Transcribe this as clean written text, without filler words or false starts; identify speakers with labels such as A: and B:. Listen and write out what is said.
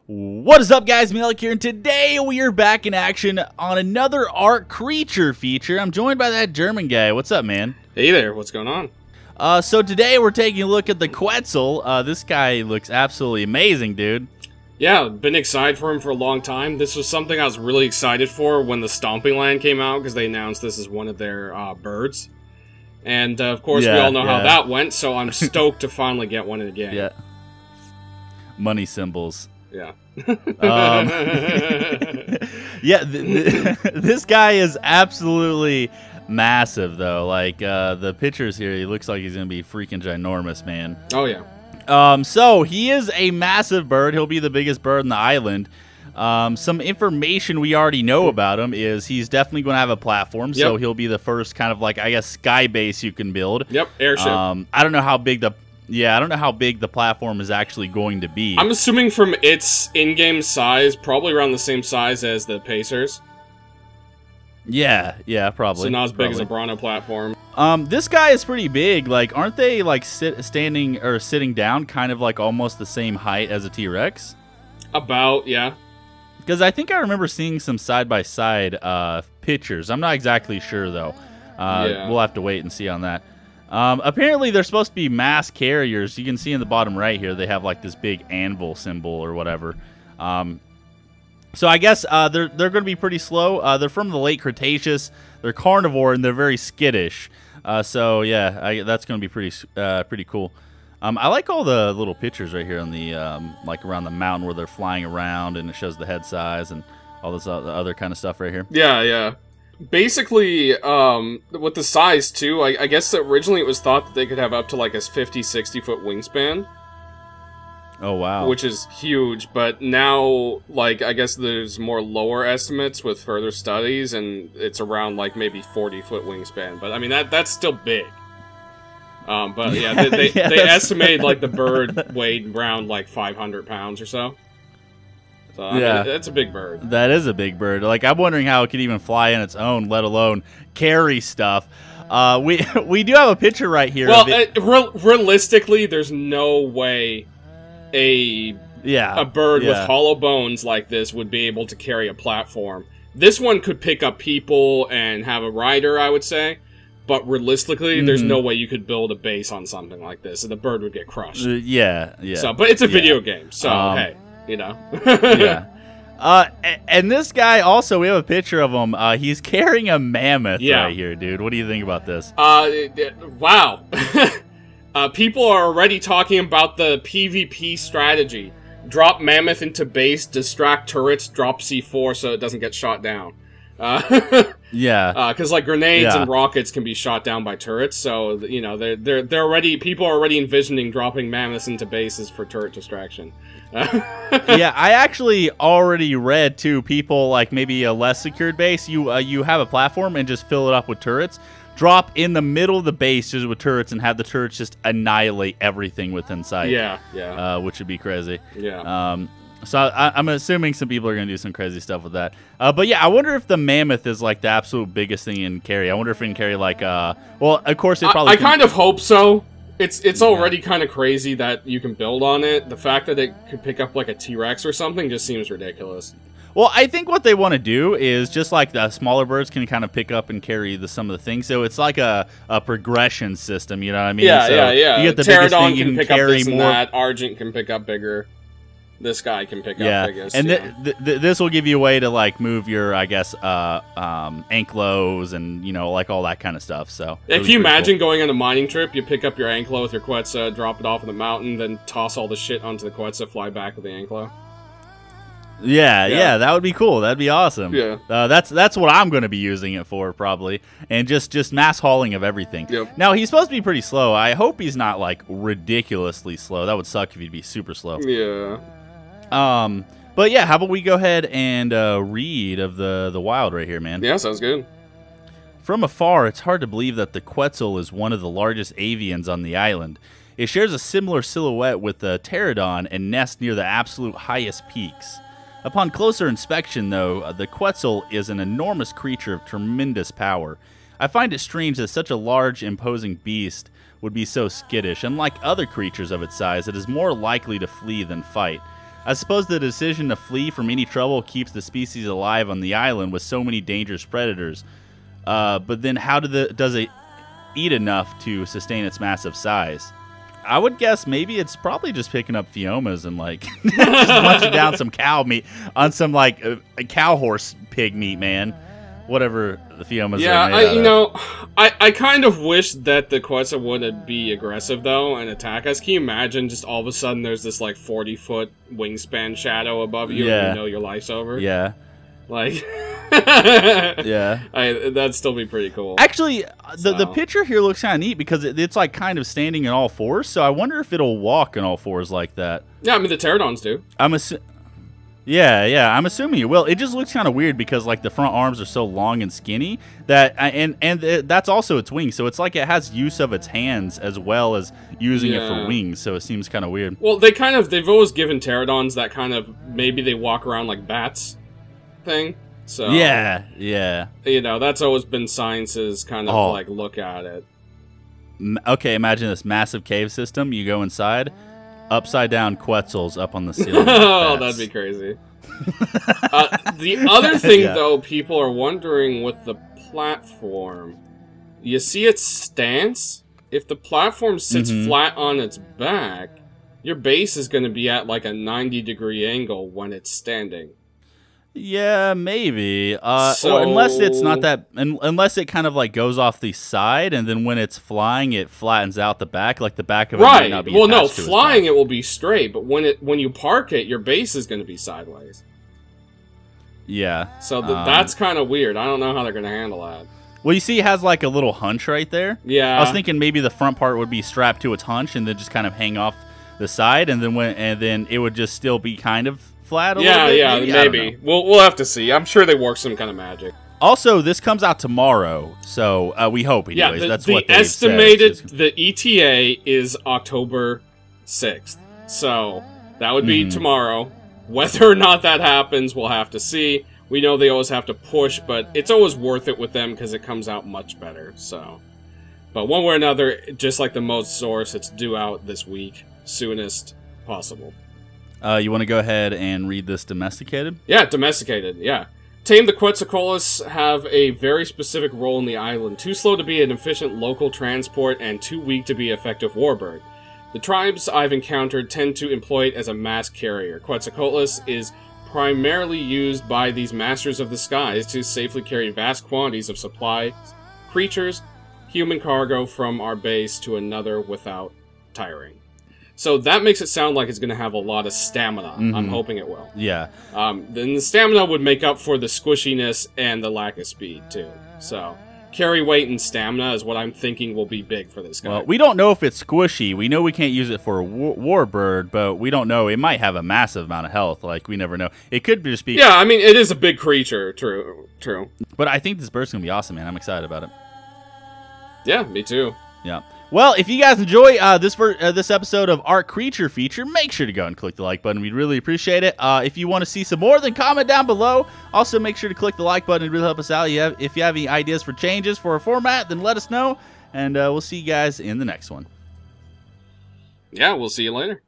A: What is up, guys? MeatyLock here, and today we are back in action on another ARK creature feature. I'm joined by that German guy. What's up, man?
B: Hey there, what's going on?
A: So today we're taking a look at the Quetzal. This guy looks absolutely amazing, dude.
B: Yeah, been excited for him for a long time. This was something I was really excited for when the Stomping Land came out, because they announced this is one of their birds. And, of course, we all know how that went, so I'm stoked to finally get one in the game.
A: Yeah. Money symbols.
B: Yeah.
A: Yeah, this guy is absolutely massive, though. Like, the pictures here, he looks like he's going to be freaking ginormous, man.
B: Oh, yeah.
A: So he is a massive bird. He'll be the biggest bird in the island. Some information we already know about him is he's definitely going to have a platform, so he'll be the first kind of like, I guess, sky base you can build.
B: Yep, airship.
A: I don't know how big the platform is actually going to be.
B: I'm assuming from its in-game size, probably around the same size as the Pacers.
A: Yeah, probably.
B: So not as big as a Bronto platform.
A: This guy is pretty big. Like, aren't they like standing or sitting down, kind of like almost the same height as a T-Rex? About, yeah. Because I think I remember seeing some side-by-side pictures. I'm not exactly sure, though. We'll have to wait and see on that. Apparently, they're supposed to be mass carriers. You can see in the bottom right here, they have like this big anvil symbol or whatever. So I guess they're going to be pretty slow. They're from the late Cretaceous. They're carnivore, and they're very skittish. So, yeah, that's going to be pretty cool. I like all the little pictures right here on the like around the mountain where they're flying around, and it shows the head size and all this other kind of stuff right here.
B: Yeah. Basically, with the size, too, I guess originally it was thought that they could have up to, like, a 50-60 foot wingspan.
A: Oh, wow.
B: Which is huge, but now, like, I guess there's more lower estimates with further studies, and it's around, like, maybe 40-foot wingspan. But, I mean, that's still big. But, yeah, they estimated, like, the bird weighed around, like, 500 pounds or so. So, I mean, that's a big bird.
A: That is a big bird. Like, I'm wondering how it could even fly on its own, let alone carry stuff. We do have a picture right here.
B: Well, realistically, there's no way a bird with hollow bones like this would be able to carry a platform. This one could pick up people and have a rider, I would say. But realistically, there's no way you could build a base on something like this, and the bird would get crushed.
A: Yeah.
B: So, but it's a video game, so hey. You know.
A: And this guy also, we have a picture of him. He's carrying a mammoth right here, dude. What do you think about this?
B: Wow. People are already talking about the PvP strategy. Drop mammoth into base, distract turrets, drop C4 so it doesn't get shot down. Because like grenades and rockets can be shot down by turrets, so you know people are already envisioning dropping mammoths into bases for turret distraction.
A: Yeah, I actually already read too. People like maybe a less secured base. You have a platform and just fill it up with turrets. Drop in the middle of the base just with turrets and have the turrets just annihilate everything within sight. Yeah. Which would be crazy.
B: Yeah.
A: So I'm assuming some people are going to do some crazy stuff with that. But yeah, I wonder if the mammoth is like the absolute biggest thing in carry. I wonder if it can carry like well, of course it probably.
B: I kind of hope so. It's already kind of crazy that you can build on it. The fact that it could pick up like a T-Rex or something just seems ridiculous.
A: Well, I think what they want to do is just like the smaller birds can kind of pick up and carry some of the things. So it's like a progression system, you know what I mean?
B: Yeah.
A: You get the biggest thing, you can
B: pick
A: carry
B: up this
A: more.
B: And that. Argent can pick up bigger. This guy can pick up biggest.
A: And this will give you a way to like move your, I guess, anklos and, you know, like all that kind of stuff. So
B: if you imagine going on a mining trip, you pick up your anklo with your Quetzal, drop it off in the mountain, then toss all the shit onto the Quetzal, fly back with the anklo.
A: Yeah, that would be cool. That'd be awesome.
B: Yeah.
A: That's what I'm going to be using it for, probably. And just mass hauling of everything.
B: Yep.
A: Now, he's supposed to be pretty slow. I hope he's not, like, ridiculously slow. That would suck if he'd be super slow.
B: Yeah.
A: But yeah, how about we go ahead and read of the wild right here, man?
B: Yeah, sounds good.
A: From afar, it's hard to believe that the Quetzal is one of the largest avians on the island. It shares a similar silhouette with the pterodon and nests near the absolute highest peaks. Upon closer inspection, though, the Quetzal is an enormous creature of tremendous power. I find it strange that such a large, imposing beast would be so skittish. Unlike other creatures of its size, it is more likely to flee than fight. I suppose the decision to flee from any trouble keeps the species alive on the island with so many dangerous predators. But then how does it eat enough to sustain its massive size? I would guess maybe it's probably just picking up Fiomas and like just munching down some cow meat on some like a cow horse pig meat, man. Whatever the Fiomas are made out of.
B: I kind of wish that the Quetzal wouldn't be aggressive though and attack us. Can you imagine just all of a sudden there's this like 40-foot wingspan shadow above you and you know your life's over?
A: Yeah.
B: Like
A: yeah.
B: That'd still be pretty cool.
A: Actually, the picture here looks kind of neat because it's like kind of standing in all fours, so I wonder if it'll walk in all fours like that.
B: Yeah, I mean the pterodons do.
A: Yeah, I'm assuming it will. It just looks kind of weird because like the front arms are so long and skinny that, and that's also its wings. So it's like it has use of its hands as well as using it for wings. So it seems kind of weird.
B: Well, they've always given pterodons that kind of maybe they walk around like bats thing. So
A: yeah,
B: you know that's always been science's kind of like look at it.
A: Okay, imagine this massive cave system. You go inside. Upside down Quetzals up on the ceiling.
B: Oh, that'd be crazy. The other thing, though, people are wondering with the platform, you see its stance? If the platform sits flat on its back, your base is going to be at like a 90-degree angle when it's standing.
A: Yeah, maybe. Or unless it's not that, unless it kind of like goes off the side, and then when it's flying, it flattens out the back, like the back of it might not be.
B: Well, no, flying it will be straight, but when you park it, your base is going to be sideways.
A: Yeah.
B: So that's kind of weird. I don't know how they're going to handle that.
A: Well, you see, it has like a little hunch right there.
B: Yeah.
A: I was thinking maybe the front part would be strapped to its hunch, and then just kind of hang off the side, and then it would just still be kind of flat a little bit,
B: maybe. We'll have to see. I'm sure they work some kind of magic.
A: Also, this comes out tomorrow, so we hope anyways.
B: Yeah,
A: that's what they
B: estimated. The ETA is October 6th, so that would be tomorrow. Whether or not that happens, we'll have to see. We know they always have to push, but it's always worth it with them because it comes out much better. So, but one way or another, just like the most source, it's due out this week, soonest possible.
A: You want to go ahead and read this domesticated?
B: Yeah, domesticated, yeah. Tame the QUETZALCOATLUS have a very specific role in the island, too slow to be an efficient local transport and too weak to be an effective warbird. The tribes I've encountered tend to employ it as a mass carrier. QUETZALCOATLUS is primarily used by these masters of the skies to safely carry vast quantities of supplies, creatures, human cargo from our base to another without tiring. So that makes it sound like it's going to have a lot of stamina. I'm hoping it will.
A: Yeah.
B: Then the stamina would make up for the squishiness and the lack of speed, too. So, carry weight and stamina is what I'm thinking will be big for this guy.
A: Well, we don't know if it's squishy. We know we can't use it for a warbird, but we don't know. It might have a massive amount of health. Like, we never know. It could just be...
B: Yeah, I mean, it is a big creature. True.
A: But I think this bird's going to be awesome, man. I'm excited about it.
B: Yeah, me too.
A: Yeah. Well, if you guys enjoy this episode of ARK Creature Feature, make sure to go and click the like button. We'd really appreciate it. If you want to see some more, then comment down below. Also, make sure to click the like button. It really help us out. If you have any ideas for changes for our format, then let us know. And we'll see you guys in the next one.
B: Yeah, we'll see you later.